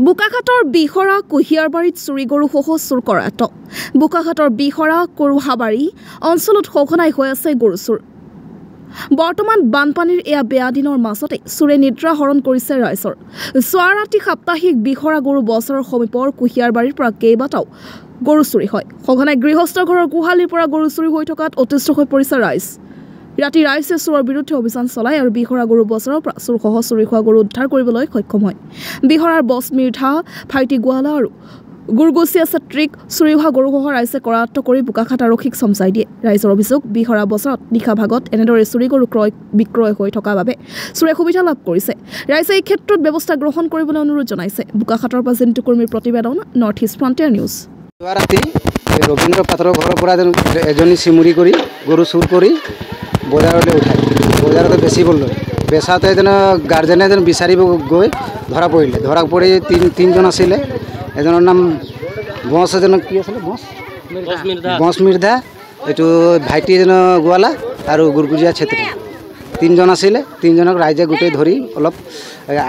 বোকাখাটৰ বিহৰা কুহিয়াৰবাৰীত চুৰি গৰুসহ চুৰ কৰাত বোকাখাটৰ বিহৰা কৰুহাবাৰী অঞ্চলত সঘনাই হৈ আছে গৰু চুৰ। বৰ্তমান বানপানীৰ এয়া বেয়া দিনৰ মাজতে চুৰে নিদ্ৰা হৰণ কৰিছে ৰাইজৰ। চোৱা ৰাতি সাপ্তাহিক বিহৰা গৰু বজাৰৰ সমীপৰ কুহিয়াৰবাৰীৰ পৰা কেইবাটাও গৰু চুৰি হয়। সঘনাই গৃহস্থৰ ঘৰৰ গোহালিৰ পৰা গৰু চুৰি হৈ থকাত অতিষ্ঠ হৈ পৰিছে ৰাইজ। ৰাতি ৰাইজে চোৰৰ বিৰুদ্ধে অভিযান চলায় আৰু বিহৰা গৰু বজাৰৰ পৰা চুৰসহ চুৰি হোৱা গৰু উদ্ধাৰ কৰিবলৈ সক্ষম হয়। বিহৰাৰ বছ মিৰ্ধা ভাইটি গোৱালা আৰু গুৰগুচিয়া চেত্ৰীক চুৰি হোৱা গৰুসহ ৰাইজে কৰায়ত্ব কৰি বোকাখাট আৰক্ষীক চমজাই দিয়ে। ৰাইজৰ অভিযোগ, বিহৰা বজাৰত নিশা ভাগত এনেদৰে চুৰি গৰু ক্ৰয় বিক্ৰয় হৈ থকা বাবে চুৰে সুবিধা লাভ কৰিছে। ৰাইজে এই ক্ষেত্ৰত ব্যৱস্থা গ্ৰহণ কৰিবলৈ অনুৰোধ জনাইছে। বোকাখাটৰ পৰা জিন্তু কৰ্মীৰ প্ৰতিবেদন, নৰ্থ ইষ্ট ফ্ৰণ্টিয়াৰ নিউজ। ৰাতি ৰবীন্দ্ৰ পাত্ৰৰ ঘৰৰ পৰা এজনী চিমুৰি কৰি গৰু চুৰ কৰি বজাৰলৈ উঠায়। বজাৰতে বেচিবলৈ বেচাওঁতে এজন গাৰ্জেনে বিচাৰিব গৈ ধৰা পৰিলে। ধৰা পৰি তিনিজন আছিলে। এজনৰ নাম বছ, এজনৰ কি আছিলে বছ মিৰ্ধা, এইটো ভাইটি এজনৰ গোৱালা আৰু গুৰগুজিয়া চেত্ৰী, তিনিজন আছিলে। তিনিজনক ৰাইজে গোটেই ধৰি অলপ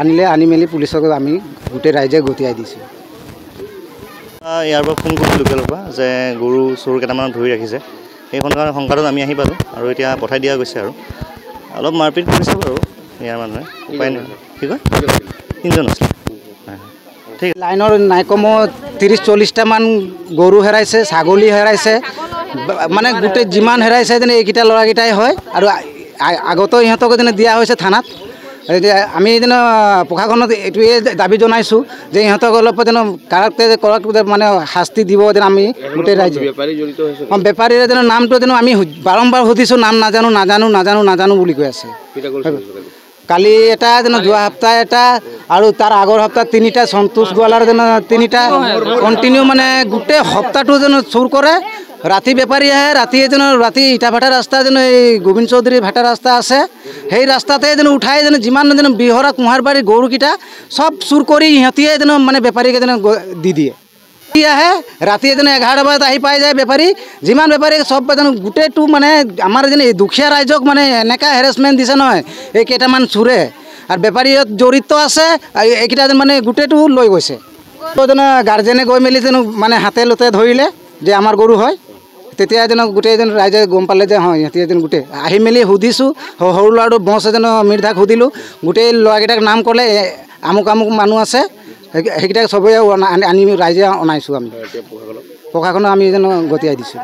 আনিলে, আনি মেলি পুলিচক আমি গোটেই ৰাইজে গতিয়াই দিছোঁ। ইয়াৰ পৰা ফোন কৰিছোঁ লোকেলৰ পৰা যে গৰু চোৰ কেইটামান ধৰি ৰাখিছে। সেই সংবাদত আমি আহি পালোঁ আৰু এতিয়া পঠাই দিয়া গৈছে। আৰু অলপ মাৰপিট কৰিছে বাৰু ইয়াৰ মানুহে, উপায় নাই। কি কয়, তিনিজন আছিলে। ঠিক লাইনৰ নাই কমেও 30-40টামান গৰু হেৰাইছে, ছাগলী হেৰাইছে, মানে গোটেই যিমান হেৰাইছে যেনে এইকেইটা ল'ৰাকেইটাই হয়। আৰু আগতেও ইহঁতক যেনে দিয়া হৈছে থানাত। আমি যেন প্ৰশাসনত এইটোৱে দাবী জনাইছোঁ যে ইহঁতক অলপ যেন কাৰাকে মানে শাস্তি দিব যেন আমি গোটেই ৰাইজে। বেপাৰীৰ যেন নামটো যেন আমি বাৰম্বাৰ সুধিছোঁ, নাম নাজানো বুলি কৈ আছে। কালি এটা যেন যোৱা সপ্তাহ এটা আৰু তাৰ আগৰ সপ্তাহ 3টা, সন্তোষ গোৱালাৰ যেন 3টা কণ্টিনিউ মানে গোটেই সপ্তাহটো যেন চুৰ কৰে। ৰাতি বেপাৰী আহে, ৰাতি ইটা ভাটা ৰাস্তা যেন এই গোবিন্দ চৌধুৰী ভাটা ৰাস্তা আছে, সেই ৰাস্তাতে যেন উঠাই যেন যিমান যেন বিহৰা কুঁহাৰবাৰীৰ গৰুকেইটা চব চুৰ কৰি সিহঁতিয়ে যেন মানে বেপাৰীকে যেন দি দিয়ে। আহে ৰাতি যেন 11টা বজাত আহি পাই যায় বেপাৰী। যিমান বেপাৰী চব যেন গোটেইটো মানে আমাৰ যেন এই দুখীয়া ৰাইজক মানে এনেকুৱা হেৰেছমেণ্ট দিছে নহয়। এই কেইটামান চুৰে আৰু বেপাৰীত জড়িত আছে, এইকেইটা যেন মানে গোটেইটো লৈ গৈছে। যেন গাৰ্জেনে গৈ মেলি যেন মানে হাতে লতে ধৰিলে যে আমাৰ গৰু হয়। তেতিয়া যেন গোটেই যেন ৰাইজে গম পালে যে হয় সিহঁতি যেন গোটেই আহি মেলি সুধিছোঁ। সৰু ল'ৰাটো বছ এজন মিৰ্ধাক সুধিলোঁ, গোটেই ল'ৰাকেইটাক নাম ক'লে, আমুক মানুহ আছে। সেইকেইটাক চবেই আনি ৰাইজে অনাইছোঁ। আমি প্ৰশাসনক আমি যেন গতিয়াই দিছোঁ।